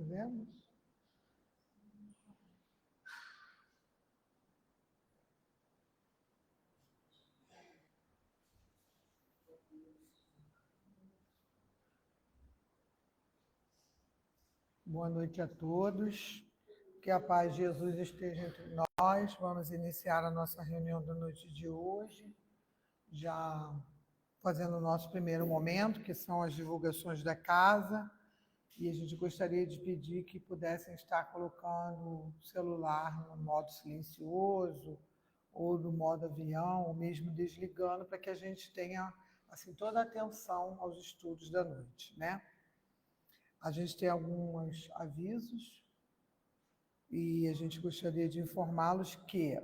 Fizemos? Boa noite a todos. Que a paz de Jesus esteja entre nós. Vamos iniciar a nossa reunião da noite de hoje, já fazendo o nosso primeiro momento, que são as divulgações da casa. E a gente gostaria de pedir que pudessem estar colocando o celular no modo silencioso, ou no modo avião, ou mesmo desligando, para que a gente tenha assim, toda a atenção aos estudos da noite, né? A gente tem alguns avisos e a gente gostaria de informá-los que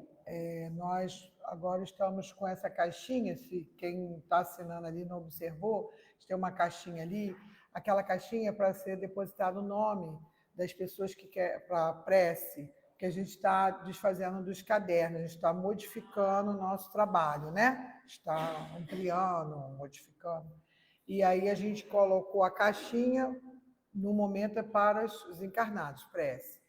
nós agora estamos com essa caixinha, se quem está assinando ali não observou, tem uma caixinha ali, aquela caixinha para ser depositado o nome das pessoas que quer para a prece, que a gente está desfazendo dos cadernos, a gente está modificando o nosso trabalho, né? Está ampliando, modificando. E aí a gente colocou a caixinha, no momento é para os encarnados, prece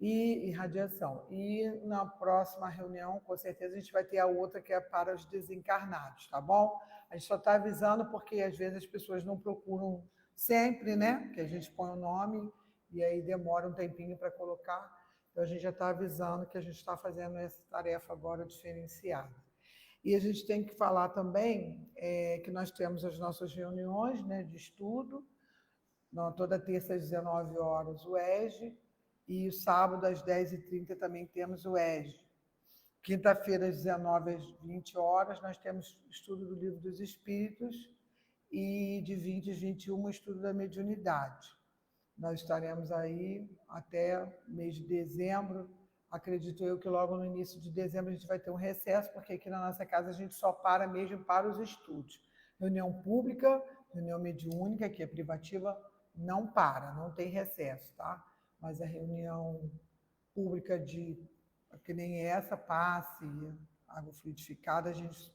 e irradiação. E na próxima reunião, com certeza, a gente vai ter a outra que é para os desencarnados, tá bom? A gente só está avisando porque às vezes as pessoas não procuram sempre, né? Que a gente põe o nome e aí demora um tempinho para colocar. Então a gente já está avisando que a gente está fazendo essa tarefa agora diferenciada. E a gente tem que falar também que nós temos as nossas reuniões, né, de estudo, toda terça às 19 horas o EJE, e o sábado às 10h30 também temos o EJE. Quinta-feira às 19 às 20 horas nós temos estudo do Livro dos Espíritos e de 20 às 21 o estudo da mediunidade. Nós estaremos aí até mês de dezembro. Acredito eu que logo no início de dezembro a gente vai ter um recesso, porque aqui na nossa casa a gente só para mesmo para os estudos. Reunião pública, reunião mediúnica, que é privativa, não para, não tem recesso, tá? Mas a reunião pública que nem essa, passe, água fluidificada, a gente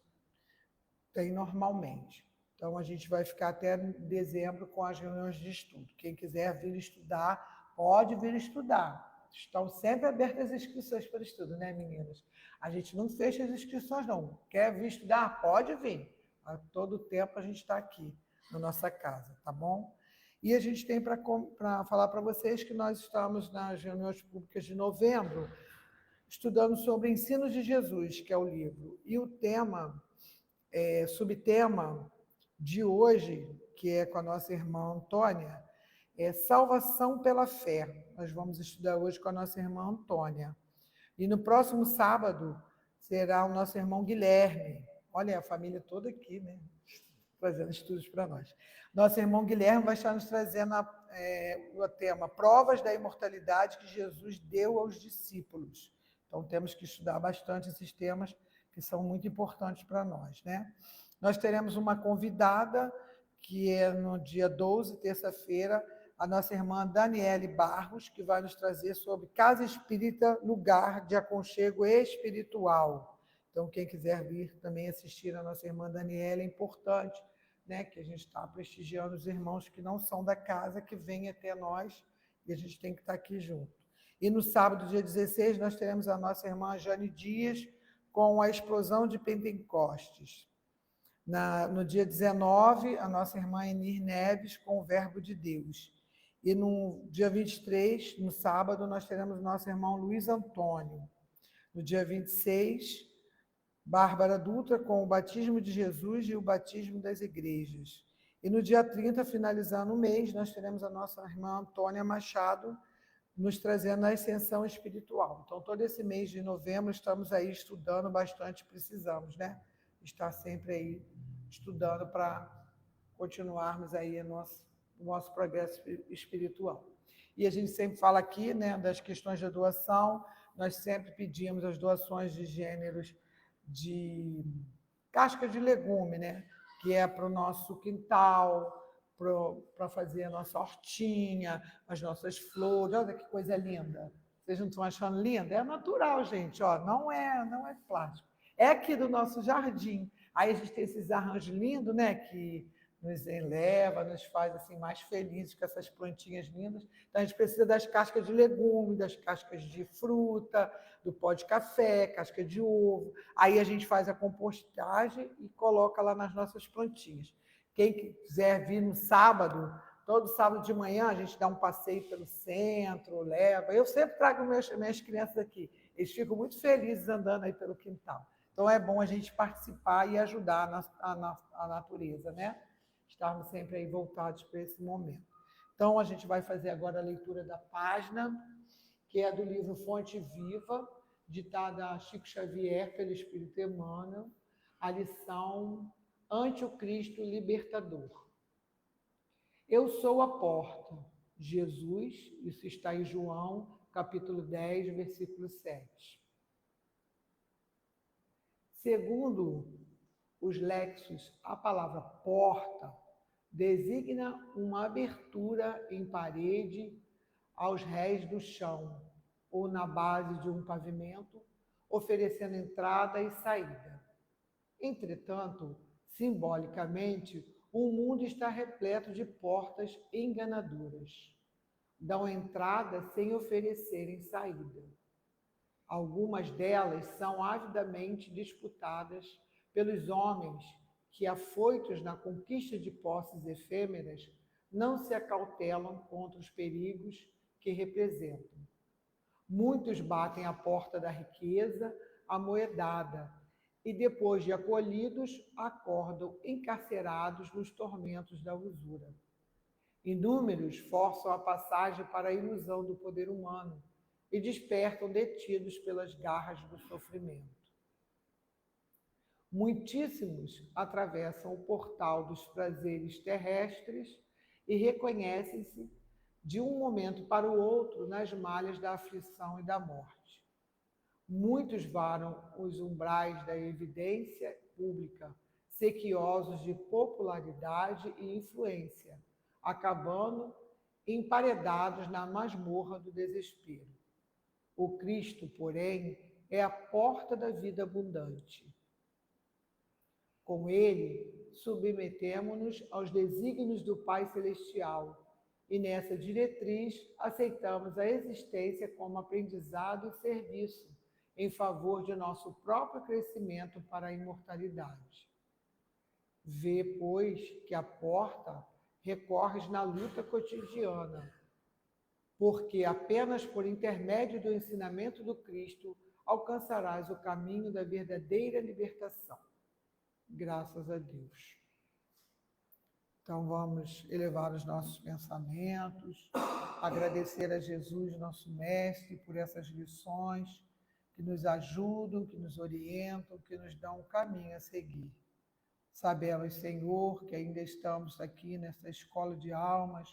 tem normalmente. Então, a gente vai ficar até dezembro com as reuniões de estudo. Quem quiser vir estudar, pode vir estudar. Estão sempre abertas as inscrições para estudo, né, meninas? A gente não fecha as inscrições, não. Quer vir estudar? Pode vir. A todo tempo a gente está aqui, na nossa casa, tá bom? E a gente tem para falar para vocês que nós estamos nas reuniões públicas de novembro, estudando sobre o Ensino de Jesus, que é o livro. E o tema, subtema de hoje, que é com a nossa irmã Antônia, é Salvação pela Fé. Nós vamos estudar hoje com a nossa irmã Antônia. E no próximo sábado será o nosso irmão Guilherme. Olha, a família toda aqui, né? Trazendo estudos para nós. Nosso irmão Guilherme vai estar nos trazendo o tema Provas da Imortalidade que Jesus deu aos discípulos. Então, temos que estudar bastante esses temas que são muito importantes para nós, né? Nós teremos uma convidada, que é no dia 12, terça-feira, a nossa irmã Daniele Barros, que vai nos trazer sobre Casa Espírita, lugar de aconchego espiritual. Então, quem quiser vir também assistir a nossa irmã Daniele, é importante, né, que a gente está prestigiando os irmãos que não são da casa, que vêm até nós, e a gente tem que estar aqui junto. E no sábado, dia 16, nós teremos a nossa irmã Jane Dias com a explosão de Pentecostes. No dia 19, a nossa irmã Enir Neves com o Verbo de Deus. E no dia 23, no sábado, nós teremos o nosso irmão Luiz Antônio. No dia 26, Bárbara Dutra com o batismo de Jesus e o batismo das igrejas. E no dia 30, finalizando o mês, nós teremos a nossa irmã Antônia Machado nos trazendo a ascensão espiritual. Então, todo esse mês de novembro estamos aí estudando bastante, precisamos, né? Estar sempre aí estudando para continuarmos aí o nosso progresso espiritual. E a gente sempre fala aqui, né, das questões de doação, nós sempre pedimos as doações de gêneros de casca de legume, né? Que é para o nosso quintal, para fazer a nossa hortinha, as nossas flores. Olha que coisa linda. Vocês não estão achando linda? É natural, gente. Ó, não é plástico. É aqui do nosso jardim. Aí a gente tem esses arranjos lindos, né? Que nos eleva, nos faz assim mais felizes com essas plantinhas lindas. Então a gente precisa das cascas de legume, das cascas de fruta, do pó de café, casca de ovo. Aí a gente faz a compostagem e coloca lá nas nossas plantinhas. Quem quiser vir no sábado, todo sábado de manhã a gente dá um passeio pelo centro, leva. Eu sempre trago minhas crianças aqui. Eles ficam muito felizes andando aí pelo quintal. Então é bom a gente participar e ajudar a natureza, né? Estarmos sempre aí voltados para esse momento. Então a gente vai fazer agora a leitura da página, que é do livro Fonte Viva, ditada a Chico Xavier pelo Espírito Emmanuel, a lição Ante o Cristo Libertador. Eu sou a porta. Jesus, isso está em João, capítulo 10, versículo 7. Segundo os léxicos, a palavra porta designa uma abertura em parede aos rés do chão ou na base de um pavimento, oferecendo entrada e saída. Entretanto, simbolicamente, o mundo está repleto de portas enganadoras. Dão entrada sem oferecerem saída. Algumas delas são avidamente disputadas pelos homens que, afoitos na conquista de posses efêmeras, não se acautelam contra os perigos que representam. Muitos batem à porta da riqueza amoedada e, depois de acolhidos, acordam encarcerados nos tormentos da usura. Inúmeros forçam a passagem para a ilusão do poder humano e despertam detidos pelas garras do sofrimento. Muitíssimos atravessam o portal dos prazeres terrestres e reconhecem-se de um momento para o outro nas malhas da aflição e da morte. Muitos varam os umbrais da evidência pública, sequiosos de popularidade e influência, acabando emparedados na masmorra do desespero. O Cristo, porém, é a porta da vida abundante. Com ele, submetemo-nos aos desígnios do Pai Celestial e, nessa diretriz, aceitamos a existência como aprendizado e serviço em favor de nosso próprio crescimento para a imortalidade. Vê, pois, que a porta recorres na luta cotidiana, porque apenas por intermédio do ensinamento do Cristo alcançarás o caminho da verdadeira libertação. Graças a Deus. Então vamos elevar os nossos pensamentos, agradecer a Jesus, nosso Mestre, por essas lições que nos ajudam, que nos orientam, que nos dão um caminho a seguir. Sabemos, Senhor, que ainda estamos aqui nessa escola de almas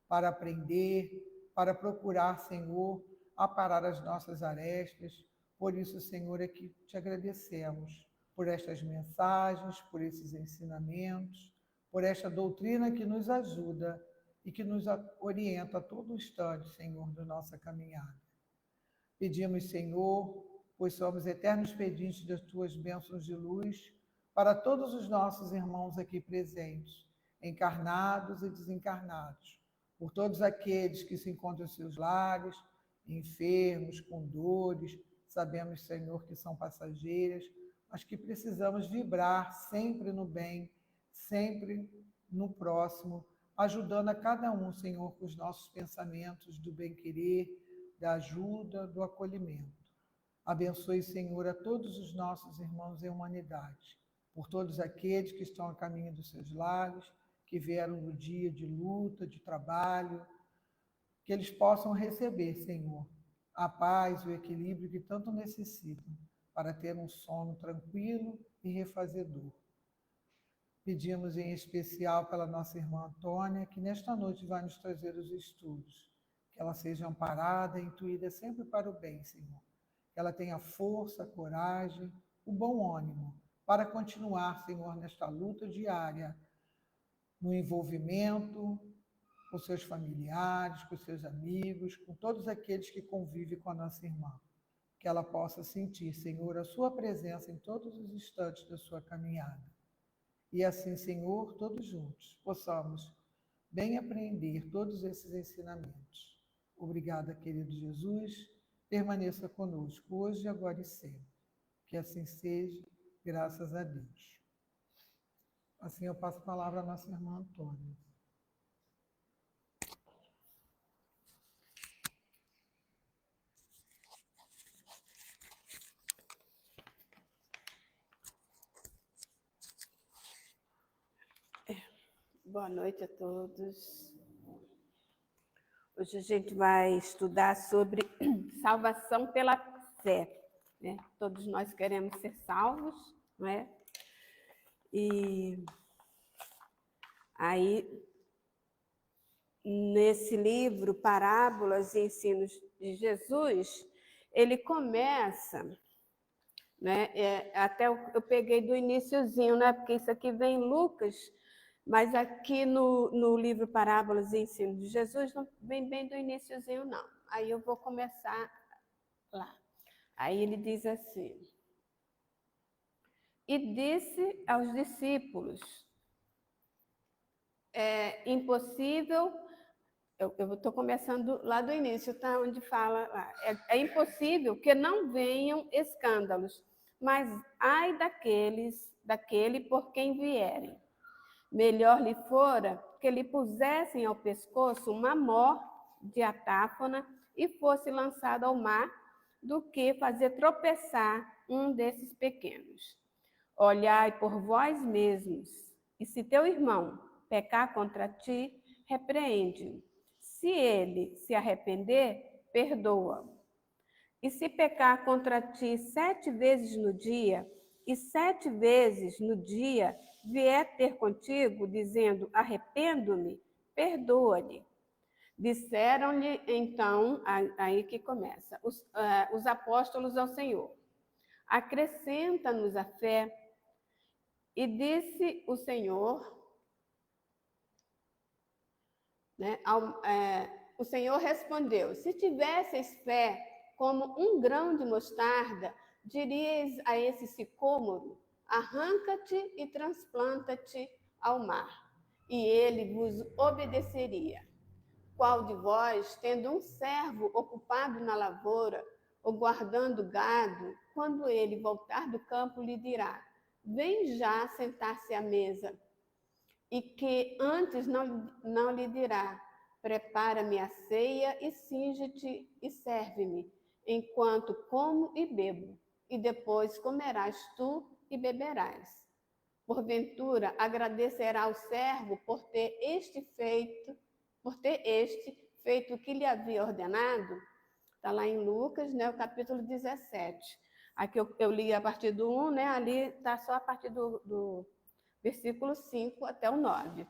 para aprender, para procurar, Senhor, aparar as nossas arestas. Por isso, Senhor, é que te agradecemos por estas mensagens, por esses ensinamentos, por esta doutrina que nos ajuda e que nos orienta a todo instante, Senhor, da nossa caminhada. Pedimos, Senhor, pois somos eternos pedintes das tuas bênçãos de luz para todos os nossos irmãos aqui presentes, encarnados e desencarnados, por todos aqueles que se encontram em seus lares, enfermos, com dores, sabemos, Senhor, que são passageiras, mas que precisamos vibrar sempre no bem, sempre no próximo, ajudando a cada um, Senhor, com os nossos pensamentos do bem-querer, da ajuda, do acolhimento. Abençoe, Senhor, a todos os nossos irmãos em humanidade, por todos aqueles que estão a caminho dos seus lares, que vieram no dia de luta, de trabalho, que eles possam receber, Senhor, a paz e o equilíbrio que tanto necessitam para ter um sono tranquilo e refazedor. Pedimos em especial pela nossa irmã Antônia, que nesta noite vai nos trazer os estudos, que ela seja amparada e intuída sempre para o bem, Senhor. Que ela tenha força, coragem, o bom ânimo para continuar, Senhor, nesta luta diária, no envolvimento com seus familiares, com seus amigos, com todos aqueles que convivem com a nossa irmã. Que ela possa sentir, Senhor, a sua presença em todos os instantes da sua caminhada. E assim, Senhor, todos juntos, possamos bem aprender todos esses ensinamentos. Obrigada, querido Jesus. Permaneça conosco hoje, agora e sempre. Que assim seja, graças a Deus. Assim eu passo a palavra à nossa irmã Antônia. Boa noite a todos. Hoje a gente vai estudar sobre salvação pela fé, né? Todos nós queremos ser salvos, não é? E aí, nesse livro, Parábolas e Ensinos de Jesus, ele começa, né? Até eu peguei do iniciozinho, né? Porque isso aqui vem em Lucas, mas aqui no livro Parábolas e Ensinos de Jesus não vem bem do iniciozinho, não. Aí eu vou começar lá. Aí ele diz assim: e disse aos discípulos, é impossível, eu estou começando lá do início, tá? Onde fala lá, é impossível que não venham escândalos, mas ai daquele por quem vierem. Melhor lhe fora que lhe pusessem ao pescoço uma mó de atáfona e fosse lançado ao mar, do que fazer tropeçar um desses pequenos. Olhai por vós mesmos, e se teu irmão pecar contra ti, repreende-o. Se ele se arrepender, perdoa-o. E se pecar contra ti 7 vezes no dia, e 7 vezes no dia vier ter contigo, dizendo, arrependo-me, perdoa-lhe. Disseram-lhe, então, aí que começa, os apóstolos ao Senhor, acrescenta-nos a fé. E disse o Senhor, né, o Senhor respondeu, se tivesseis fé como um grão de mostarda, dirias a esse sicômoro, arranca-te e transplanta-te ao mar, e ele vos obedeceria. Qual de vós, tendo um servo ocupado na lavoura, ou guardando gado, quando ele voltar do campo, lhe dirá, vem já sentar-se à mesa, e que antes não lhe dirá, prepara-me a ceia e cinge-te e serve-me, enquanto como e bebo, e depois comerás tu e beberás. Porventura, agradecerá o servo por ter este feito o que lhe havia ordenado? Está lá em Lucas, né, o capítulo 17. Aqui eu li a partir do 1, né, ali está só a partir do versículo 5 até o 9.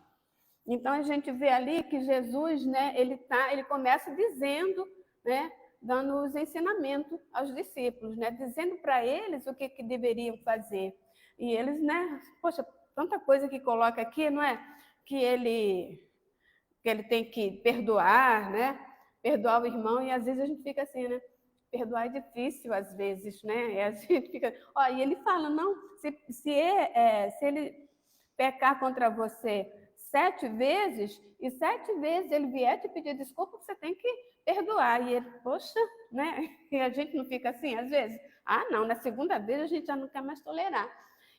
Então, a gente vê ali que Jesus, né, ele começa dizendo, né, dando os ensinamentos aos discípulos, né, dizendo para eles o que deveriam fazer. E eles, né, poxa, tanta coisa que coloca aqui, não é? Que ele tem que perdoar, né? Perdoar o irmão, e às vezes a gente fica assim, né? Perdoar é difícil às vezes, né? E a gente fica... Ó, e ele fala, não, se ele pecar contra você 7 vezes, e 7 vezes ele vier te pedir desculpa, você tem que perdoar. E ele, poxa, né? E a gente não fica assim, às vezes? Ah, não, na segunda vez a gente já não quer mais tolerar.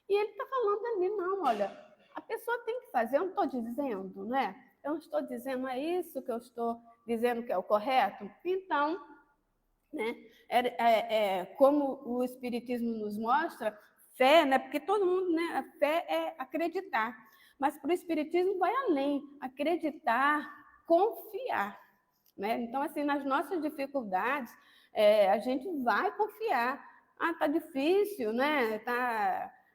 E ele está falando ali, não, olha, a pessoa tem que fazer, eu não estou dizendo, né? Eu não estou dizendo, é isso que eu estou dizendo que é o correto? Então, né, como o Espiritismo nos mostra, fé, né, porque todo mundo, né, a fé é acreditar, mas para o Espiritismo vai além, acreditar, confiar. Né? Então, assim, nas nossas dificuldades, a gente vai confiar. Ah, está difícil, né?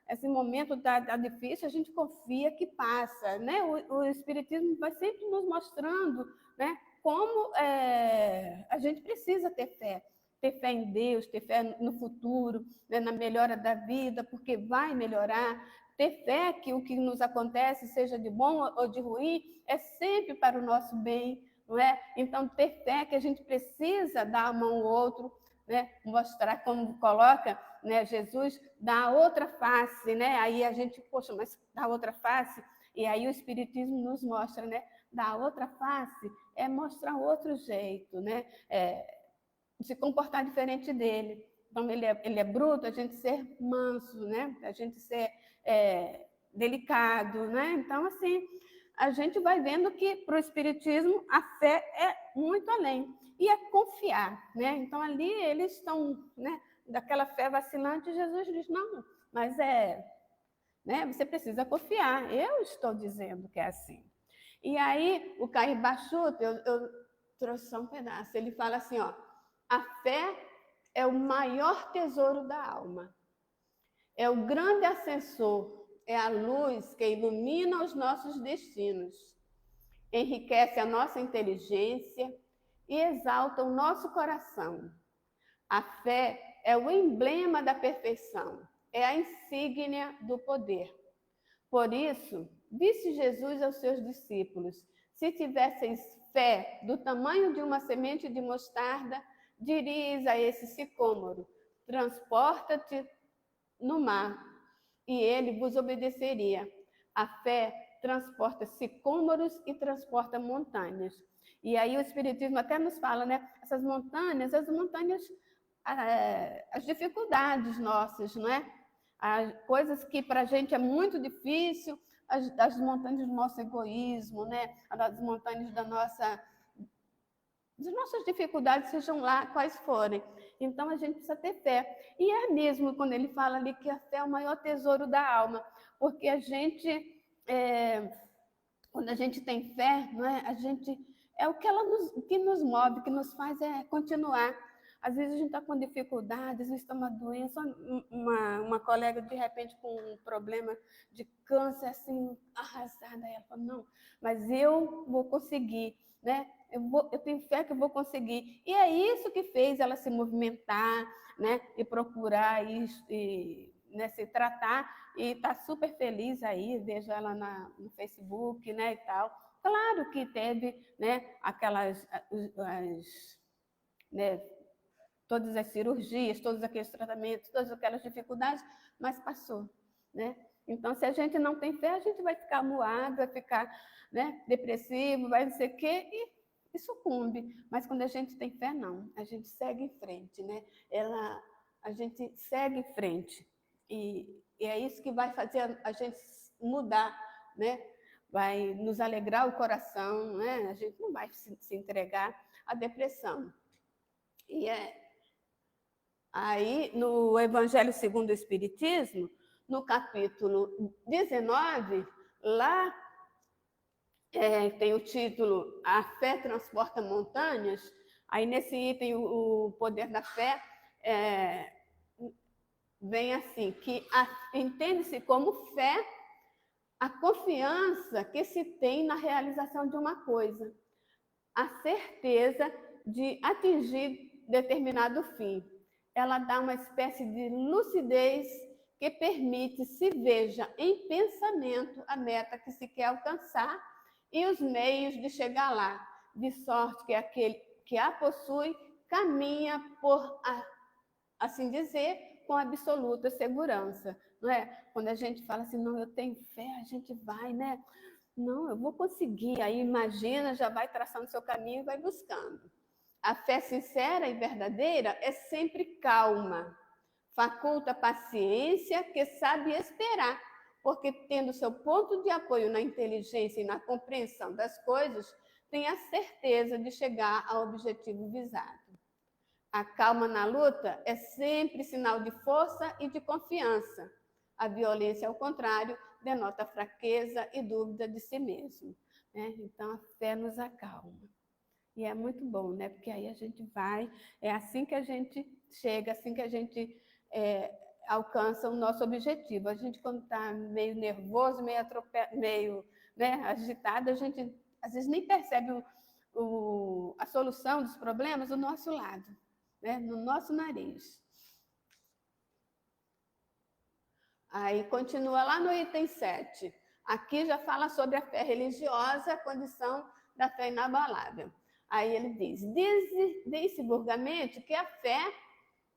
Esse momento está difícil, a gente confia que passa. Né? O Espiritismo vai sempre nos mostrando, né, como a gente precisa ter fé em Deus, ter fé no futuro, né, na melhora da vida, porque vai melhorar. Ter fé que o que nos acontece, seja de bom ou de ruim, é sempre para o nosso bem. Não é? Então, ter fé que a gente precisa dar a mão ao outro, né, mostrar como coloca, né, Jesus da outra face, né? Aí a gente, poxa, mas da outra face, e aí o Espiritismo nos mostra, né? Da outra face é mostrar outro jeito, né? Se comportar diferente dele. Então, ele é bruto, a gente ser manso, né? A gente ser delicado, né? Então, assim, a gente vai vendo que para o Espiritismo a fé é muito além. E é confiar, né? Então, ali eles estão, né? Daquela fé vacilante, Jesus diz, não, mas né? Você precisa confiar. Eu estou dizendo que é assim. E aí, o Cair Bachuto, eu trouxe só um pedaço, ele fala assim, ó, a fé é o maior tesouro da alma. É o grande ascensor, é a luz que ilumina os nossos destinos, enriquece a nossa inteligência e exalta o nosso coração. A fé é o emblema da perfeição, é a insígnia do poder. Por isso, disse Jesus aos seus discípulos, se tivesseis fé do tamanho de uma semente de mostarda, diríeis a esse sicômoro, transporta-te no mar, e ele vos obedeceria. A fé transporta sicômoros e transporta montanhas. E aí o Espiritismo até nos fala, né? Essas montanhas, as dificuldades nossas, não é? As coisas que para a gente é muito difícil, as montanhas do nosso egoísmo, né? As montanhas das nossas dificuldades, sejam lá quais forem. Então, a gente precisa ter fé. E é mesmo quando ele fala ali que a fé é o maior tesouro da alma, porque a gente, quando a gente tem fé, não é? A gente, é o que nos move, que nos faz continuar. Às vezes a gente está com dificuldades, às vezes está uma doença, uma colega de repente com um problema de câncer, assim, arrasada, ela falou, não, mas eu vou conseguir, né? Eu tenho fé que eu vou conseguir. E é isso que fez ela se movimentar, né? E procurar né, se tratar, e está super feliz aí, vejo ela no Facebook, né, e tal. Claro que teve, né, né, todas as cirurgias, todos aqueles tratamentos, todas aquelas dificuldades, mas passou, né? Então, se a gente não tem fé, a gente vai ficar moado, vai ficar, né, depressivo, vai não sei o quê, e sucumbe. Mas quando a gente tem fé, não. A gente segue em frente, né? A gente segue em frente. E é isso que vai fazer a gente mudar, né? Vai nos alegrar o coração, né? A gente não vai se entregar à depressão. E aí, no Evangelho segundo o Espiritismo, no capítulo 19, lá tem o título A Fé Transporta Montanhas. Aí, nesse item, o poder da fé vem assim, que entende-se como fé a confiança que se tem na realização de uma coisa, a certeza de atingir determinado fim. Ela dá uma espécie de lucidez que permite se veja em pensamento a meta que se quer alcançar e os meios de chegar lá, de sorte que aquele que a possui caminha por, assim dizer, com absoluta segurança. Não é? Quando a gente fala assim, não, eu tenho fé, a gente vai, né? Não, eu vou conseguir. Aí imagina, já vai traçando seu caminho e vai buscando. A fé sincera e verdadeira é sempre calma, faculta paciência que sabe esperar, porque tendo seu ponto de apoio na inteligência e na compreensão das coisas, tem a certeza de chegar ao objetivo visado. A calma na luta é sempre sinal de força e de confiança. A violência, ao contrário, denota fraqueza e dúvida de si mesmo. Né? Então, a fé nos acalma. E é muito bom, né? Porque aí a gente vai, é assim que a gente chega, assim que a gente alcança o nosso objetivo. A gente, quando está meio nervoso, meio né, agitado, a gente às vezes nem percebe a solução dos problemas do nosso lado, né? No nosso nariz. Aí continua lá no item 7. Aqui já fala sobre a fé religiosa, a condição da fé inabalável. Aí ele diz, diz-se vulgarmente que a fé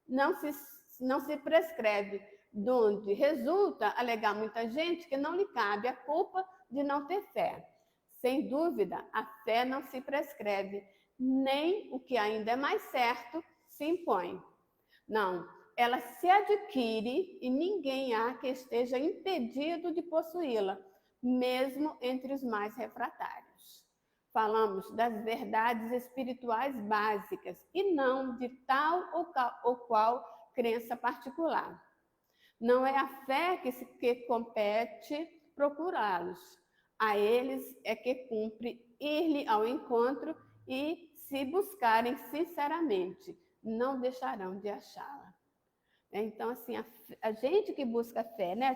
não se prescreve, donde resulta alegar muita gente que não lhe cabe a culpa de não ter fé. Sem dúvida, a fé não se prescreve, nem o que ainda é mais certo se impõe. Não, ela se adquire e ninguém há que esteja impedido de possuí-la, mesmo entre os mais refratários. Falamos das verdades espirituais básicas e não de tal ou qual crença particular. Não é a fé que compete procurá-los. A eles é que cumpre ir-lhe ao encontro e, se buscarem sinceramente, não deixarão de achá-la. Então, assim, a gente que busca a fé, né?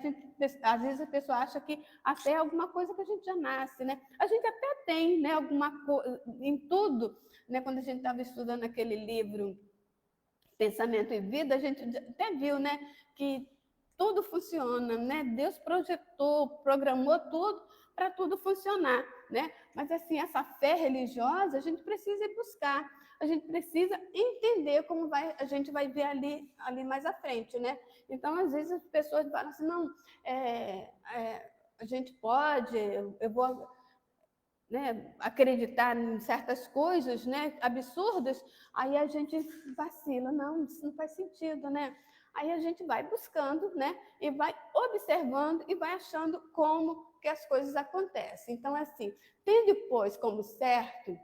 Às vezes a pessoa acha que a fé é alguma coisa que a gente já nasce, né? A gente até tem, né? Alguma coisa, em tudo, né? Quando a gente estava estudando aquele livro Pensamento e Vida, a gente até viu, né? Que tudo funciona, né? Deus projetou, programou tudo para tudo funcionar, né? Mas assim, essa fé religiosa, a gente precisa ir buscar, a gente precisa entender como a gente vai ver ali mais à frente, né? Então, às vezes as pessoas falam assim, não, a gente pode, eu vou, né, acreditar em certas coisas, né, absurdas, aí a gente vacila, não, isso não faz sentido, né? Aí a gente vai buscando, né, e vai observando e vai achando como que as coisas acontecem. Então, assim, tendo, pois, como certo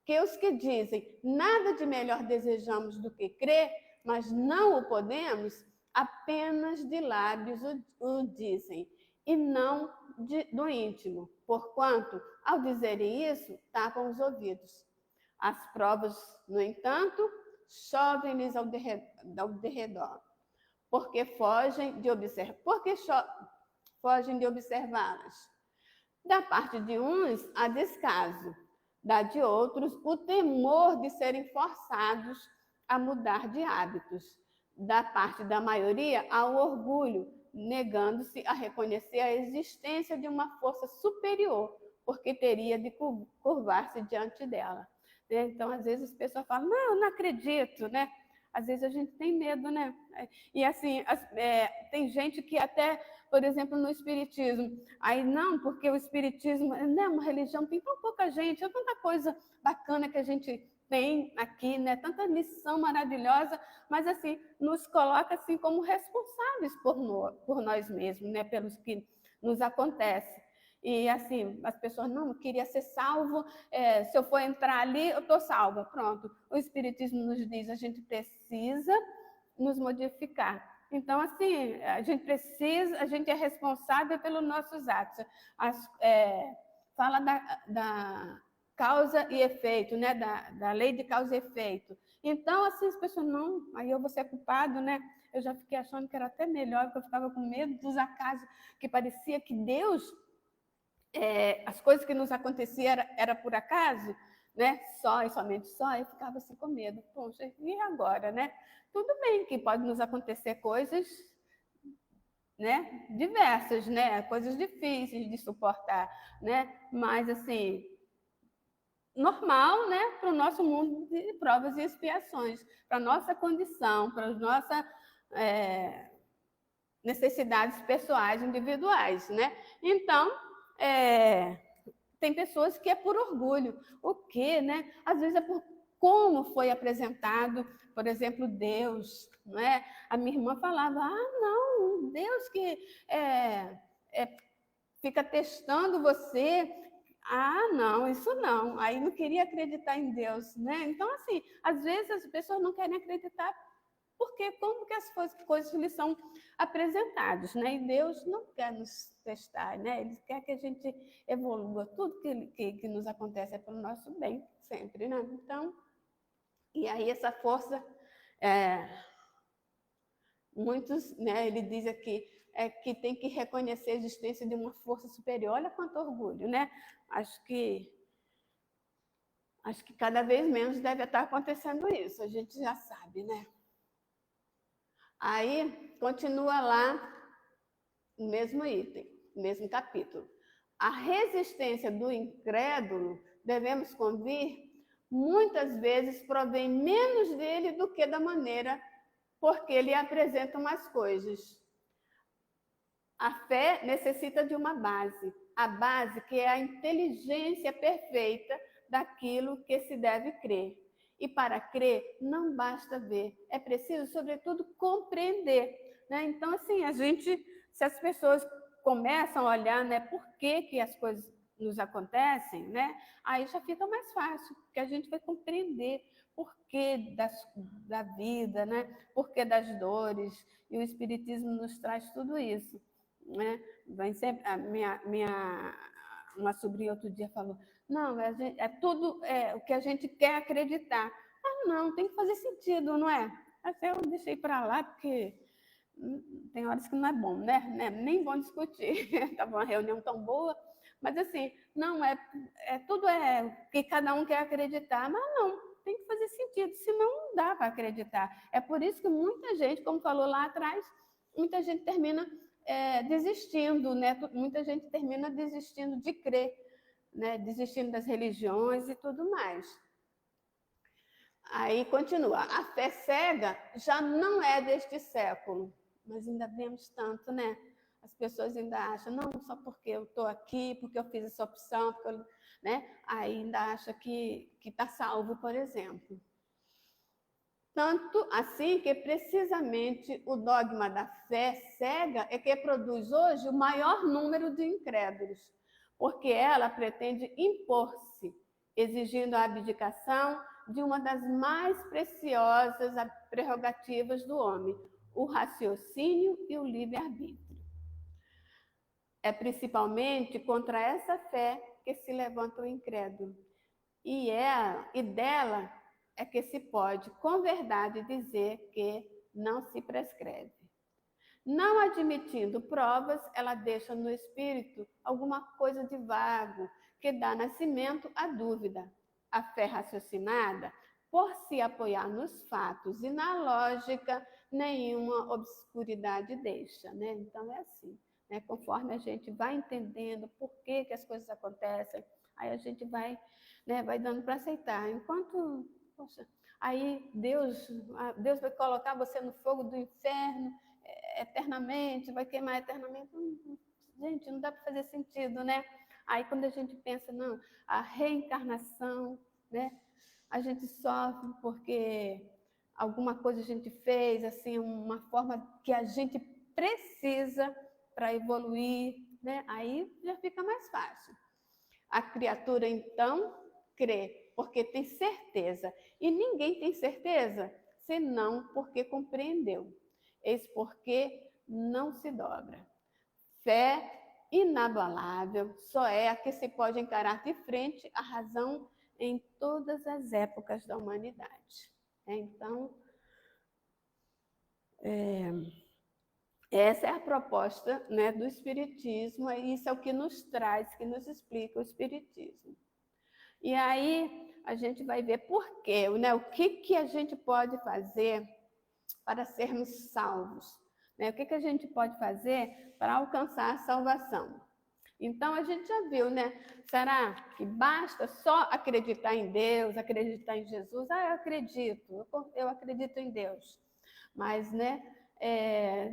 que os que dizem nada de melhor desejamos do que crer, mas não o podemos, apenas de lábios o dizem, e não do íntimo, porquanto, ao dizerem isso, tapam os ouvidos. As provas, no entanto, chovem-lhes ao derredor, porque fogem de observá-las. Da parte de uns, há descaso, da de outros, o temor de serem forçados a mudar de hábitos. Da parte da maioria, há o orgulho, negando-se a reconhecer a existência de uma força superior, porque teria de curvar-se diante dela. Então, às vezes, as pessoas falam, não, eu não acredito, né? Às vezes a gente tem medo, né? E assim, tem gente que até, por exemplo, no Espiritismo, aí não, porque o Espiritismo não é uma religião, tem tão pouca gente, é tanta coisa bacana que a gente tem aqui, né? Tanta lição maravilhosa, mas assim, nos coloca assim como responsáveis por nós mesmos, né? Pelos que nos acontece. E assim, as pessoas, não, eu queria ser salvo, se eu for entrar ali, eu estou salva. Pronto, o Espiritismo nos diz, a gente precisa nos modificar. Então, assim, a gente é responsável pelos nossos atos. Fala da causa e efeito, né? Da lei de causa e efeito. Então, assim, as pessoas, não, aí eu vou ser culpado, né? Eu já fiquei achando que era até melhor, porque eu ficava com medo dos acasos, que parecia que Deus, as coisas que nos aconteciam era por acaso, né? Só e somente só, eu ficava assim com medo. Poxa, e agora, né? Tudo bem que pode nos acontecer coisas, né, diversas, né, coisas difíceis de suportar, né, mas assim, normal, né, para o nosso mundo de provas e expiações, para a nossa condição, para as nossas necessidades pessoais, individuais, né. Então, tem pessoas que é por orgulho. O quê, né? Às vezes é por como foi apresentado, por exemplo, Deus, não é? A minha irmã falava, não, Deus que fica testando você. Não, isso não. Aí não queria acreditar em Deus, né? Então, assim, às vezes as pessoas não querem acreditar porque como que as coisas lhes são apresentadas, né? E Deus não quer nos testar, né? Ele quer que a gente evolua. Tudo que nos acontece é pelo nosso bem, sempre, né? Então, e aí essa força, muitos, né? Ele diz aqui que tem que reconhecer a existência de uma força superior. Olha quanto orgulho, né? Acho que cada vez menos deve estar acontecendo isso. A gente já sabe, né? Aí, continua lá, no mesmo item, no mesmo capítulo. A resistência do incrédulo, devemos convir, muitas vezes provém menos dele do que da maneira porque ele apresenta umas coisas. A fé necessita de uma base. A base que é a inteligência perfeita daquilo que se deve crer. E para crer, não basta ver. É preciso, sobretudo, compreender. Né? Então, assim, se as pessoas começam a olhar, né, por que as coisas nos acontecem, né, aí já fica mais fácil, porque a gente vai compreender por que da vida, né, por que das dores. E o Espiritismo nos traz tudo isso. Né? Vem sempre, uma sobrinha outro dia falou, não, é tudo o que a gente quer acreditar. Ah, não, tem que fazer sentido, não é? Até eu deixei para lá, porque tem horas que não é bom, né? Nem bom discutir. Estava uma reunião tão boa, mas assim, não, tudo é o que cada um quer acreditar, mas não, tem que fazer sentido, senão não dá para acreditar. É por isso que muita gente, como falou lá atrás, muita gente termina desistindo, né? Muita gente termina desistindo de crer, né? Desistindo das religiões e tudo mais. Aí continua, a fé cega já não é deste século, mas ainda vemos tanto, né? As pessoas ainda acham, não, só porque eu estou aqui, porque eu fiz essa opção, né? Aí ainda acha que está salvo, por exemplo. Tanto assim que precisamente o dogma da fé cega é que produz hoje o maior número de incrédulos, porque ela pretende impor-se, exigindo a abdicação de uma das mais preciosas prerrogativas do homem, o raciocínio e o livre-arbítrio. É principalmente contra essa fé que se levanta o incrédulo, e dela é que se pode, com verdade, dizer que não se prescreve. Não admitindo provas, ela deixa no espírito alguma coisa de vago, que dá nascimento à dúvida. A fé raciocinada, por se apoiar nos fatos e na lógica, nenhuma obscuridade deixa. Né? Então, é assim. Né? Conforme a gente vai entendendo por que as coisas acontecem, aí a gente vai dando para aceitar. Enquanto, poxa, aí Deus vai colocar você no fogo do inferno eternamente, vai queimar eternamente. Gente, não dá para fazer sentido, né? Aí quando a gente pensa, não, a reencarnação, né? A gente sofre porque alguma coisa a gente fez, assim, uma forma que a gente precisa para evoluir, né? Aí já fica mais fácil. A criatura, então, crê, porque tem certeza. E ninguém tem certeza, senão porque compreendeu. Eis porque não se dobra. Fé inabalável só é a que se pode encarar de frente a razão em todas as épocas da humanidade. Então, essa é a proposta, né, do Espiritismo, e isso é o que nos traz, que nos explica o Espiritismo. E aí a gente vai ver por quê, né? O que a gente pode fazer para sermos salvos, né? O que a gente pode fazer para alcançar a salvação. Então a gente já viu, né? Será que basta só acreditar em Deus, acreditar em Jesus? Eu acredito em Deus. Mas, né?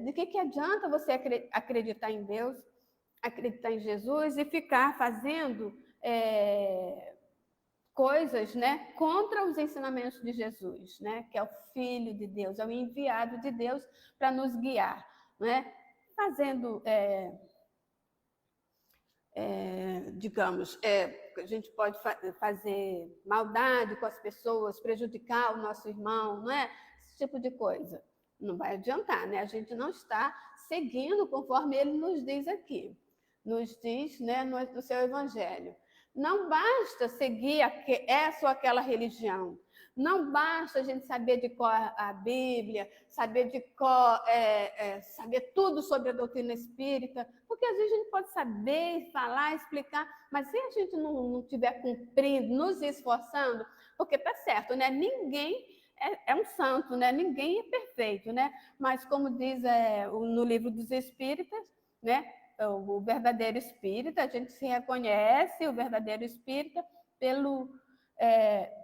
De que adianta você acreditar em Deus, acreditar em Jesus e ficar fazendo coisas, né, contra os ensinamentos de Jesus, né, que é o Filho de Deus, é o enviado de Deus para nos guiar, né, fazendo, digamos, a gente pode fazer maldade com as pessoas, prejudicar o nosso irmão, não é? Esse tipo de coisa. Não vai adiantar, né? A gente não está seguindo conforme ele nos diz aqui, nos diz, né, no seu evangelho. Não basta seguir essa ou aquela religião. Não basta a gente saber de cor a Bíblia, saber de cor, saber tudo sobre a doutrina espírita, porque às vezes a gente pode saber, falar, explicar, mas se a gente não estiver cumprindo, nos esforçando, porque tá certo, né? Ninguém é um santo, né? Ninguém é perfeito, né? Mas como diz no livro dos Espíritas, né? O verdadeiro espírita, a gente se reconhece o verdadeiro espírita pelo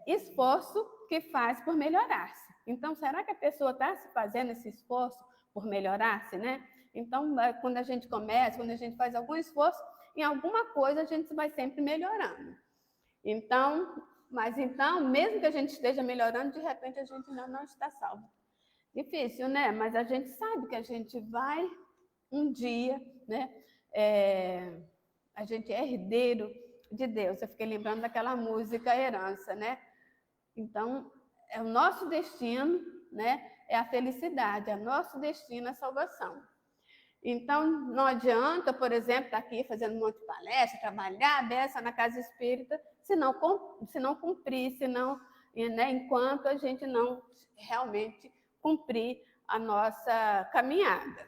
esforço que faz por melhorar-se. Então, será que a pessoa está se fazendo esse esforço por melhorar-se, né? Então, quando a gente começa, quando a gente faz algum esforço, em alguma coisa a gente vai sempre melhorando. Então, mesmo que a gente esteja melhorando, de repente a gente ainda não está salvo. Difícil, né? Mas a gente sabe que a gente vai um dia, né? A gente é herdeiro de Deus. Eu fiquei lembrando daquela música Herança, né? Então, é o nosso destino, né? É a felicidade, é nosso destino a salvação. Então, não adianta, por exemplo, estar aqui fazendo um monte de palestra, trabalhar a beça na casa espírita, se não cumprir, né, enquanto a gente não realmente cumprir a nossa caminhada.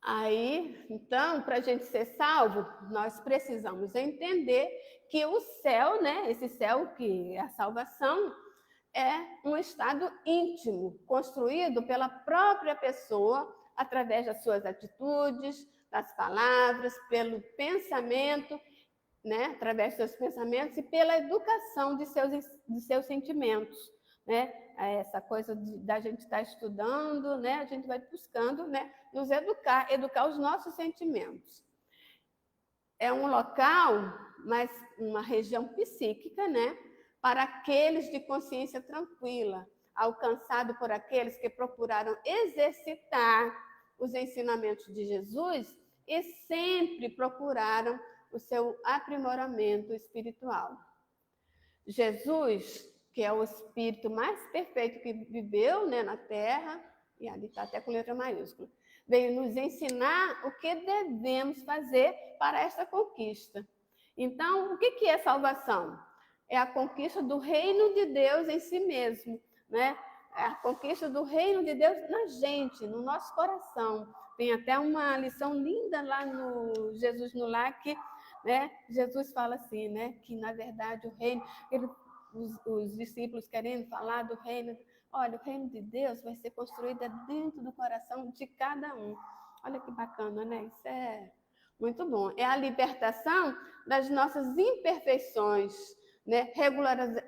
Aí, então, para a gente ser salvo, nós precisamos entender que o céu, né, esse céu que é a salvação, é um estado íntimo, construído pela própria pessoa, através das suas atitudes, das palavras, pelo pensamento, né? Através dos seus pensamentos e pela educação de seus sentimentos. Né? Essa coisa da gente estar estudando, né? A gente vai buscando, né? Nos educar os nossos sentimentos. É um local, mas uma região psíquica, né? Para aqueles de consciência tranquila, alcançado por aqueles que procuraram exercitar os ensinamentos de Jesus e sempre procuraram o seu aprimoramento espiritual. Jesus, que é o espírito mais perfeito que viveu, né, na Terra, e ali está até com letra maiúscula, veio nos ensinar o que devemos fazer para essa conquista. Então, o que é salvação? É a conquista do reino de Deus em si mesmo, né? É a conquista do reino de Deus na gente, no nosso coração. Tem até uma lição linda lá no Jesus no Lar, que, né, Jesus fala assim, né, que na verdade o reino, os discípulos querendo falar do reino, olha, o reino de Deus vai ser construído dentro do coração de cada um. Olha que bacana, né? Isso é muito bom. É a libertação das nossas imperfeições, né?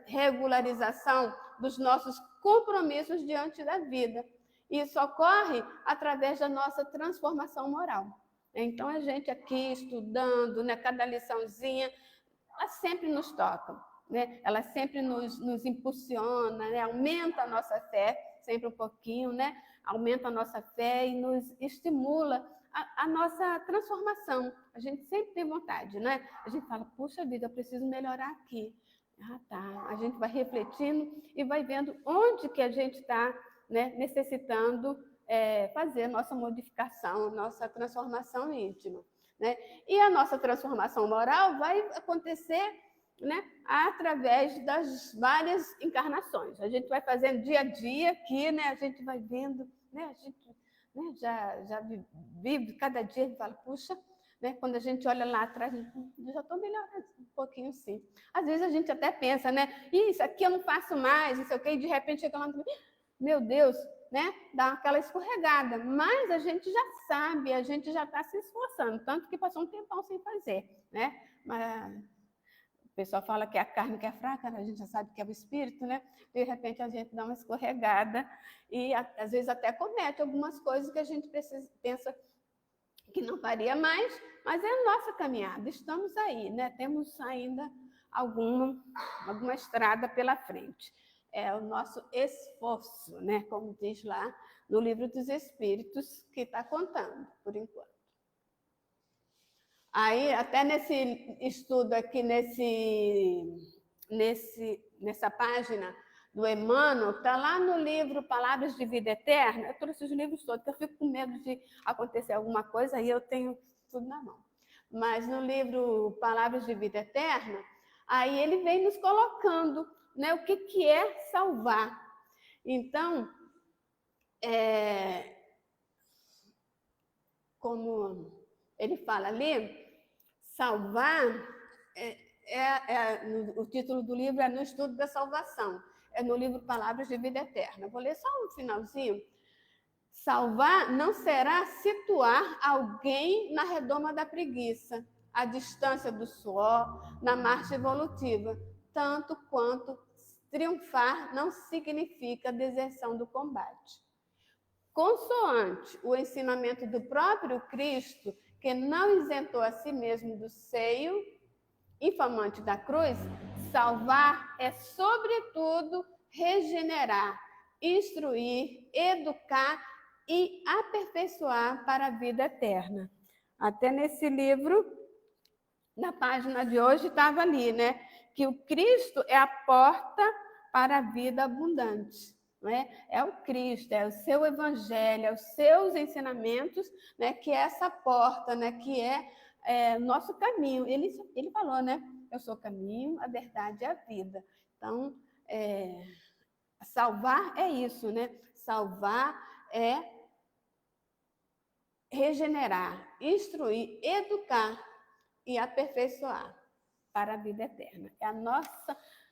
Regularização dos nossos compromissos diante da vida. Isso ocorre através da nossa transformação moral. Então, a gente aqui estudando, né, cada liçãozinha, ela sempre nos toca, né? Ela sempre nos impulsiona, né? Aumenta a nossa fé, sempre um pouquinho, né? Aumenta a nossa fé e nos estimula a nossa transformação. A gente sempre tem vontade, né? A gente fala, puxa vida, eu preciso melhorar aqui. Ah, tá. A gente vai refletindo e vai vendo onde que a gente está, né, necessitando fazer a nossa modificação, nossa transformação íntima. Né? E a nossa transformação moral vai acontecer, né, através das várias encarnações. A gente vai fazendo dia a dia aqui, né, a gente vai vendo, né, a gente, né, já vive cada dia e fala, puxa, né, quando a gente olha lá atrás, já estou melhorando um pouquinho sim. Às vezes a gente até pensa, né, isso aqui eu não faço mais, isso aqui, e de repente chega lá, meu Deus, né, dá aquela escorregada, mas a gente já sabe, a gente já está se esforçando, tanto que passou um tempão sem fazer, né, mas o pessoal fala que é a carne que é fraca, né? A gente já sabe que é o espírito, né, de repente a gente dá uma escorregada e às vezes até comete algumas coisas que a gente pensa que não faria mais, mas é a nossa caminhada, estamos aí, né, temos ainda alguma estrada pela frente. É o nosso esforço, né? Como diz lá no Livro dos Espíritos, que está contando, por enquanto. Aí, até nesse estudo aqui, nessa página do Emmanuel, está lá no livro Palavras de Vida Eterna. Eu trouxe os livros todos, porque eu fico com medo de acontecer alguma coisa e eu tenho tudo na mão. Mas no livro Palavras de Vida Eterna, aí ele vem nos colocando, né, o que é salvar. Então, como ele fala ali, salvar, o título do livro é No Estudo da Salvação, é no livro Palavras de Vida Eterna. Vou ler só um finalzinho. Salvar não será situar alguém na redoma da preguiça, à distância do suor, na marcha evolutiva, tanto quanto triunfar não significa deserção do combate. Consoante o ensinamento do próprio Cristo, que não isentou a si mesmo do seio infamante da cruz, salvar é, sobretudo, regenerar, instruir, educar e aperfeiçoar para a vida eterna. Até nesse livro, na página de hoje, estava ali, né? Que o Cristo é a porta para a vida abundante. Não é? É o Cristo, é o seu evangelho, é os seus ensinamentos, né? Que é essa porta, né? Que é nosso caminho. Ele falou, né? Eu sou o caminho, a verdade e a vida. Então, salvar é isso, né? Salvar é regenerar, instruir, educar e aperfeiçoar para a vida eterna. É a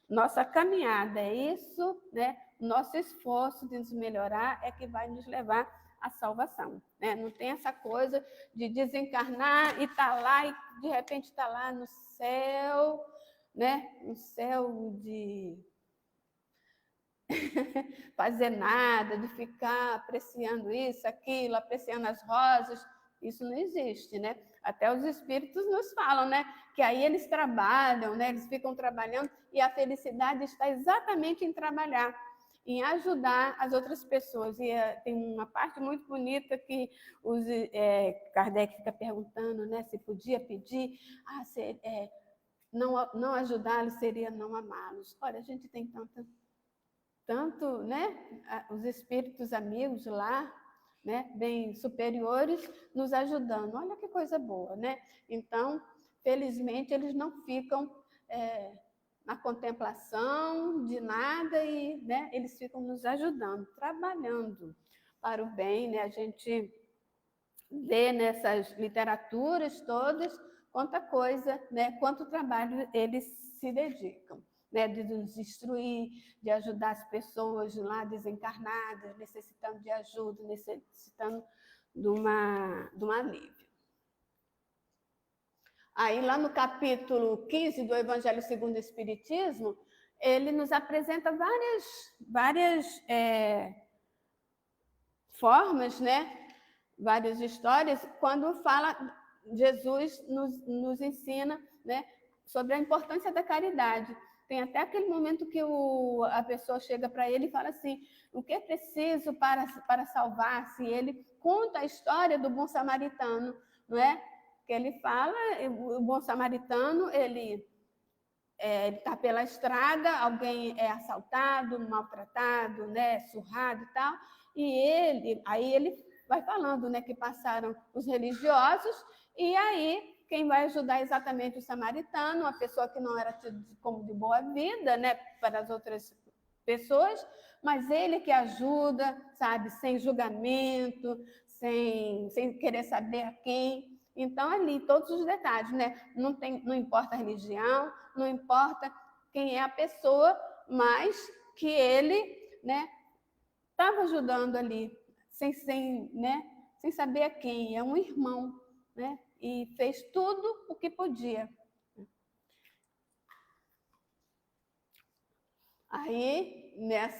nossa caminhada, é isso, né? Nosso esforço de nos melhorar é que vai nos levar à salvação, né? Não tem essa coisa de desencarnar e estar lá e de repente estar lá no céu, né? No céu de fazer nada, de ficar apreciando isso, aquilo, apreciando as rosas. Isso não existe, né? Até os espíritos nos falam, né? Que aí eles trabalham, né? Eles ficam trabalhando e a felicidade está exatamente em trabalhar, em ajudar as outras pessoas. E tem uma parte muito bonita que Kardec fica perguntando, né? Se podia pedir, não ajudá-los seria não amá-los. Olha, a gente tem tanto, né? Os espíritos amigos lá, né, bem superiores, nos ajudando. Olha que coisa boa, né? Então, felizmente, eles não ficam na contemplação de nada e, né, eles ficam nos ajudando, trabalhando para o bem, né? A gente vê nessas literaturas todas quanta coisa, né, quanto trabalho eles se dedicam. Né, de nos instruir, de ajudar as pessoas lá desencarnadas, necessitando de ajuda, necessitando de um alívio. Aí, lá no capítulo 15 do Evangelho segundo o Espiritismo, ele nos apresenta várias formas, né, várias histórias, quando Jesus nos ensina, né, sobre a importância da caridade. Tem até aquele momento que a pessoa chega para ele e fala assim, o que é preciso para salvar-se? Ele conta a história do bom samaritano, não é? Que ele fala, o bom samaritano, ele está pela estrada, alguém é assaltado, maltratado, né, surrado e tal, e aí ele vai falando, né, que passaram os religiosos, e aí quem vai ajudar é exatamente o samaritano, uma pessoa que não era tido como de boa vida, né, para as outras pessoas, mas ele que ajuda, sabe, sem julgamento, sem querer saber a quem. Então, ali, todos os detalhes, né? Não importa a religião, não importa quem é a pessoa, mas que ele, né, estava ajudando ali, sem saber a quem, é um irmão, né? E fez tudo o que podia. Aí,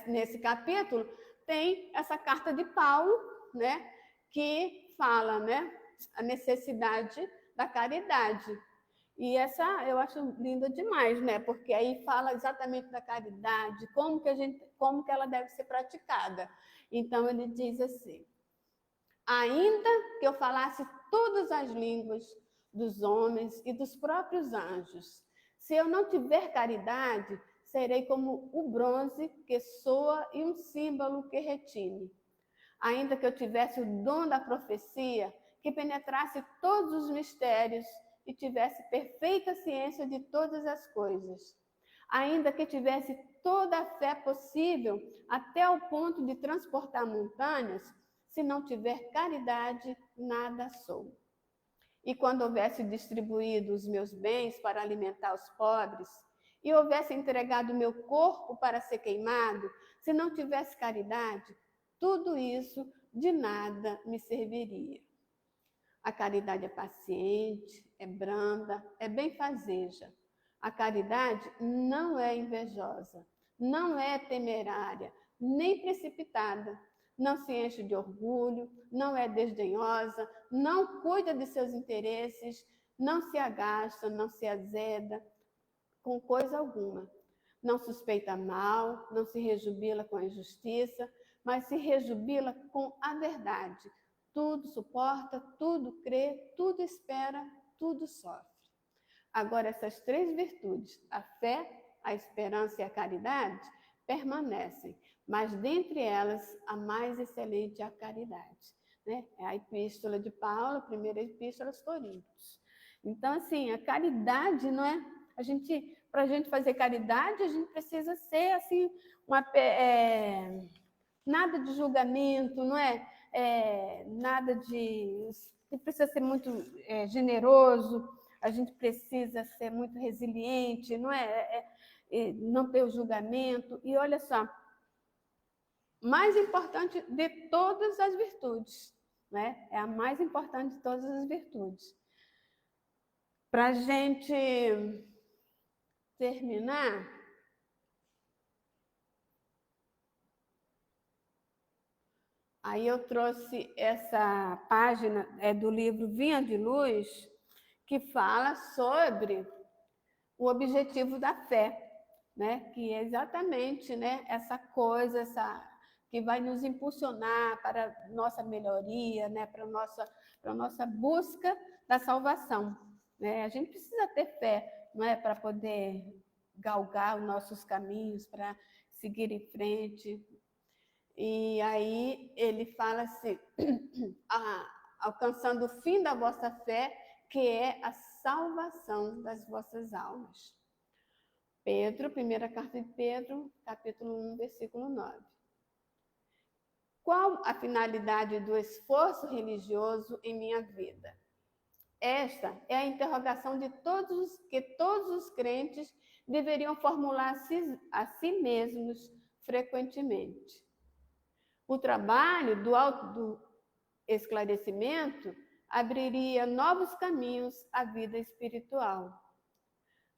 nesse capítulo, tem essa carta de Paulo, né? Que fala, né? A necessidade da caridade. E essa eu acho linda demais, né? Porque aí fala exatamente da caridade, como que ela deve ser praticada. Então ele diz assim: ainda que eu falasse todas as línguas dos homens e dos próprios anjos, se eu não tiver caridade, serei como o bronze que soa e um símbolo que retine. Ainda que eu tivesse o dom da profecia, que penetrasse todos os mistérios e tivesse perfeita ciência de todas as coisas. Ainda que tivesse toda a fé possível, até o ponto de transportar montanhas, se não tiver caridade, nada sou. E quando houvesse distribuído os meus bens para alimentar os pobres, e houvesse entregado o meu corpo para ser queimado, se não tivesse caridade, tudo isso de nada me serviria. A caridade é paciente, é branda, é benfazeja. A caridade não é invejosa, não é temerária, nem precipitada, não se enche de orgulho, não é desdenhosa, não cuida de seus interesses, não se agasta, não se azeda com coisa alguma. Não suspeita mal, não se rejubila com a injustiça, mas se rejubila com a verdade. Tudo suporta, tudo crê, tudo espera, tudo sofre. Agora, essas 3 virtudes, a fé, a esperança e a caridade, permanecem, mas dentre elas, a mais excelente é a caridade. Né? É a epístola de Paulo, a primeira epístola aos Coríntios. Então, assim, a caridade, não é? Para a gente fazer caridade, a gente precisa ser, assim, nada de julgamento, não é? Nada de... Precisa ser muito generoso, a gente precisa ser muito resiliente, não é? Não ter o julgamento. E olha só, mais importante de todas as virtudes, né? É a mais importante de todas as virtudes. Para a gente terminar, aí eu trouxe essa página do livro Vinha de Luz, que fala sobre o objetivo da fé, né? Que é exatamente, né, essa coisa, que vai nos impulsionar para a nossa melhoria, né, para a nossa busca da salvação. Né? A gente precisa ter fé, não é, para poder galgar os nossos caminhos, para seguir em frente. E aí ele fala assim, alcançando o fim da vossa fé, que é a salvação das vossas almas. Pedro, primeira carta de Pedro, capítulo 1, versículo 9. Qual a finalidade do esforço religioso em minha vida? Esta é a interrogação que todos os crentes deveriam formular a si mesmos frequentemente. O trabalho do autoesclarecimento abriria novos caminhos à vida espiritual.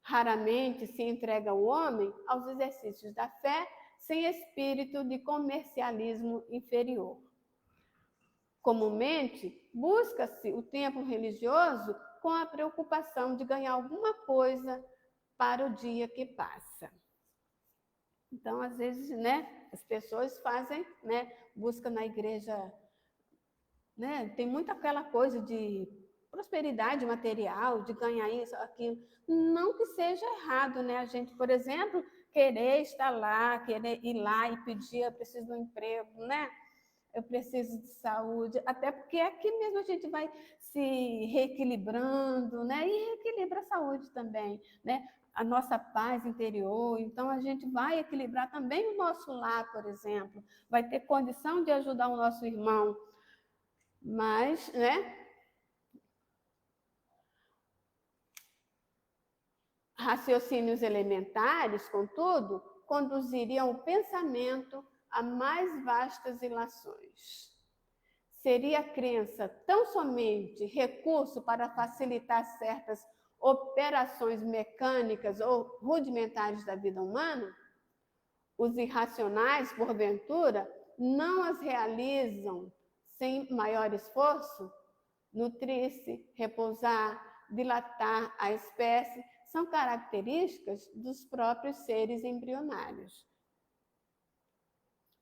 Raramente se entrega o homem aos exercícios da fé sem espírito de comercialismo inferior. Comumente, busca-se o tempo religioso com a preocupação de ganhar alguma coisa para o dia que passa. Então, às vezes, né, as pessoas fazem, né, busca na igreja, né, tem muito aquela coisa de prosperidade material, de ganhar isso, aquilo. Não que seja errado, né? A gente, por exemplo, querer estar lá, querer ir lá e pedir, eu preciso de um emprego, né? Eu preciso de saúde, até porque aqui mesmo a gente vai se reequilibrando, né? E reequilibra a saúde também, né? A nossa paz interior, então a gente vai equilibrar também o nosso lar, por exemplo, vai ter condição de ajudar o nosso irmão, mas, né? Raciocínios elementares, contudo, conduziriam o pensamento a mais vastas ilações. Seria a crença tão somente recurso para facilitar certas operações mecânicas ou rudimentares da vida humana? Os irracionais, porventura, não as realizam sem maior esforço? Nutrir-se, repousar, dilatar a espécie são características dos próprios seres embrionários.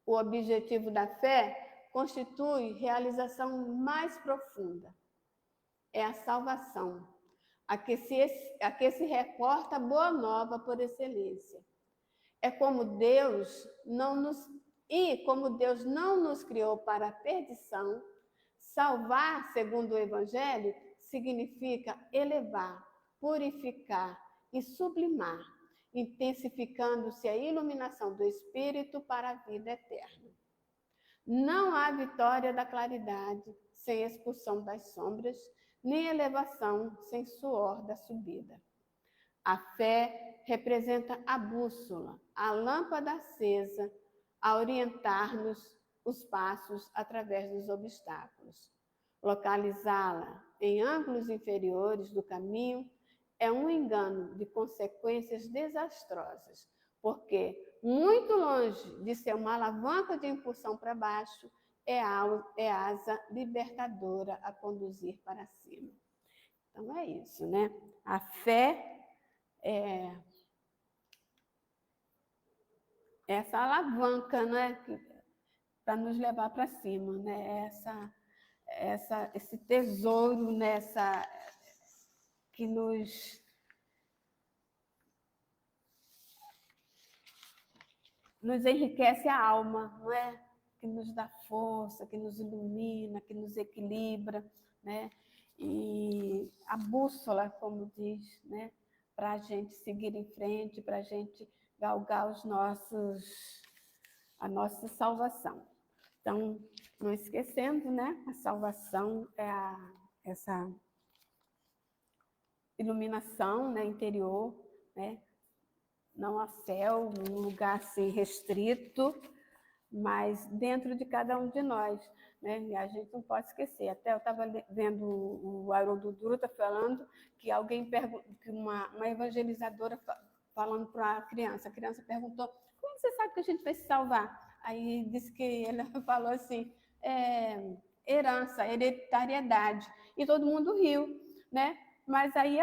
O objetivo da fé constitui realização mais profunda. É a salvação, a que se reporta a boa nova por excelência. É como Deus não nos criou para a perdição, salvar, segundo o Evangelho, significa elevar, purificar e sublimar, intensificando-se a iluminação do Espírito para a vida eterna. Não há vitória da claridade sem expulsão das sombras, nem elevação sem suor da subida. A fé representa a bússola, a lâmpada acesa, a orientar-nos os passos através dos obstáculos. Localizá-la em ângulos inferiores do caminho é um engano de consequências desastrosas, porque muito longe de ser uma alavanca de impulsão para baixo, é asa libertadora a conduzir para cima. Então é isso, né? A fé é essa alavanca, né, para nos levar para cima, né? Esse tesouro nessa que nos enriquece a alma, não é? Que nos dá força, que nos ilumina, que nos equilibra, né? E a bússola, como diz, né? Para a gente seguir em frente, para a gente galgar a nossa salvação. Então, não esquecendo, né? A salvação é essa iluminação, né, interior, né? Não ao céu, num lugar assim restrito, mas dentro de cada um de nós, né? E a gente não pode esquecer. Até eu estava vendo o Haroldo Dutra falando que que uma evangelizadora falando para a criança perguntou: como você sabe que a gente vai se salvar? Aí disse que ela falou assim: herança, hereditariedade. E todo mundo riu, né? Mas aí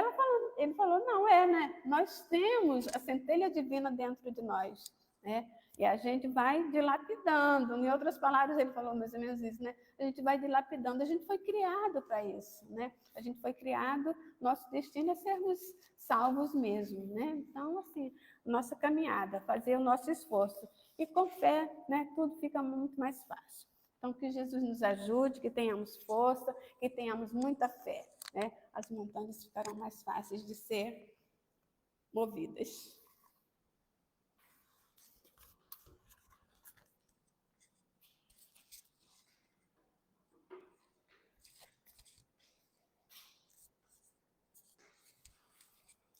ele falou, não, né? Nós temos a centelha divina dentro de nós, né? E a gente vai dilapidando. Em outras palavras, ele falou mais ou menos isso, né? A gente vai dilapidando. A gente foi criado para isso, né? A gente foi criado, nosso destino é sermos salvos mesmo, né? Então, assim, nossa caminhada, fazer o nosso esforço. E com fé, né? Tudo fica muito mais fácil. Então, que Jesus nos ajude, que tenhamos força, que tenhamos muita fé, né? As montanhas ficarão mais fáceis de ser movidas.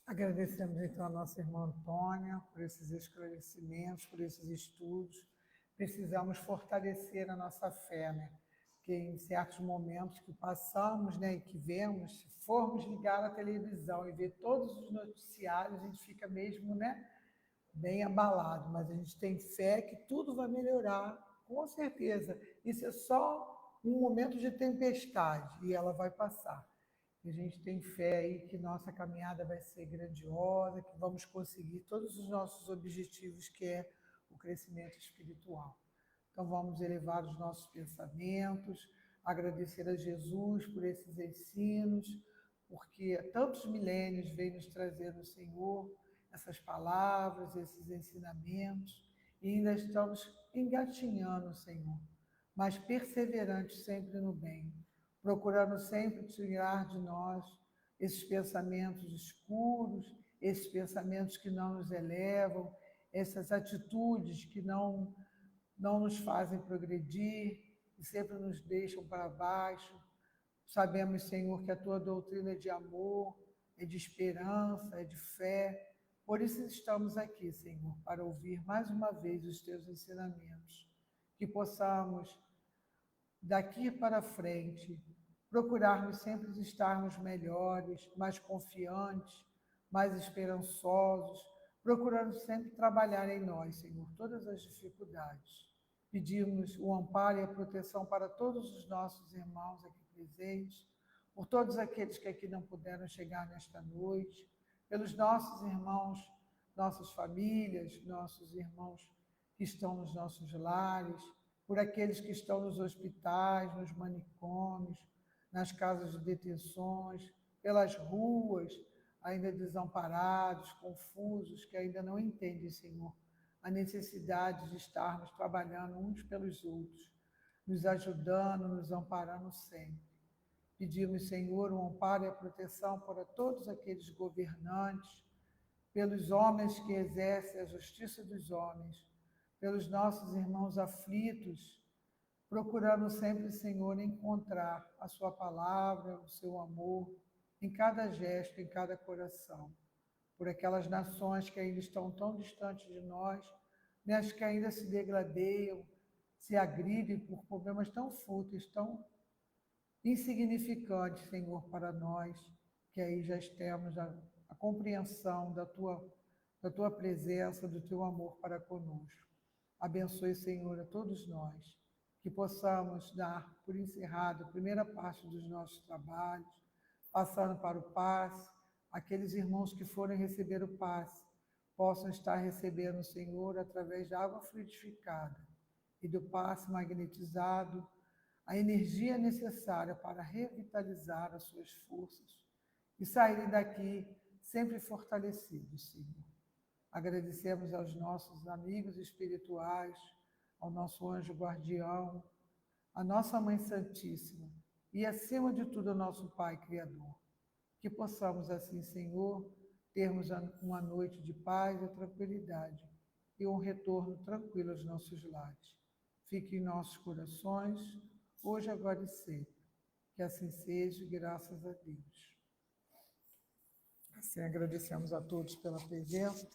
Agradecemos, então, a nossa irmã Antônia por esses esclarecimentos, por esses estudos. Precisamos fortalecer a nossa fé, né? Porque em certos momentos que passamos, né, e que vemos, se formos ligar a televisão e ver todos os noticiários, a gente fica mesmo, né, bem abalado. Mas a gente tem fé que tudo vai melhorar, com certeza. Isso é só um momento de tempestade e ela vai passar. A gente tem fé aí que nossa caminhada vai ser grandiosa, que vamos conseguir todos os nossos objetivos, que é o crescimento espiritual. Então vamos elevar os nossos pensamentos, agradecer a Jesus por esses ensinos, porque tantos milênios veio nos trazer o Senhor essas palavras, esses ensinamentos, e ainda estamos engatinhando, Senhor, mas perseverantes sempre no bem, procurando sempre tirar de nós esses pensamentos escuros, esses pensamentos que não nos elevam, essas atitudes que não nos fazem progredir e sempre nos deixam para baixo. Sabemos, Senhor, que a Tua doutrina é de amor, é de esperança, é de fé. Por isso estamos aqui, Senhor, para ouvir mais uma vez os Teus ensinamentos. Que possamos, daqui para frente, procurarmos sempre estarmos melhores, mais confiantes, mais esperançosos, procurando sempre trabalhar em nós, Senhor, todas as dificuldades. Pedimos o amparo e a proteção para todos os nossos irmãos aqui presentes, por todos aqueles que aqui não puderam chegar nesta noite, pelos nossos irmãos, nossas famílias, nossos irmãos que estão nos nossos lares, por aqueles que estão nos hospitais, nos manicômios, nas casas de detenções, pelas ruas, ainda desamparados, confusos, que ainda não entendem, Senhor, a necessidade de estarmos trabalhando uns pelos outros, nos ajudando, nos amparando sempre. Pedimos, Senhor, um amparo e a proteção para todos aqueles governantes, pelos homens que exercem a justiça dos homens, pelos nossos irmãos aflitos, procurando sempre, Senhor, encontrar a sua palavra, o seu amor, em cada gesto, em cada coração. Por aquelas nações que ainda estão tão distantes de nós, as que ainda se degradeiam, se agridem por problemas tão fúteis, tão insignificantes, Senhor, para nós, que aí já temos a compreensão da Tua da tua presença, do teu amor para conosco. Abençoe, Senhor, a todos nós, que possamos dar por encerrado a primeira parte dos nossos trabalhos, passando para o passe, aqueles irmãos que forem receber o passe, possam estar recebendo o Senhor através da água fluidificada e do passe magnetizado, a energia necessária para revitalizar as suas forças e saírem daqui sempre fortalecidos, Senhor. Agradecemos aos nossos amigos espirituais, ao nosso anjo guardião, à nossa Mãe Santíssima e, acima de tudo, ao nosso Pai Criador. Que possamos assim, Senhor, termos uma noite de paz e tranquilidade e um retorno tranquilo aos nossos lares. Fique em nossos corações, hoje, agora e sempre. Que assim seja, graças a Deus. Assim, agradecemos a todos pela presença.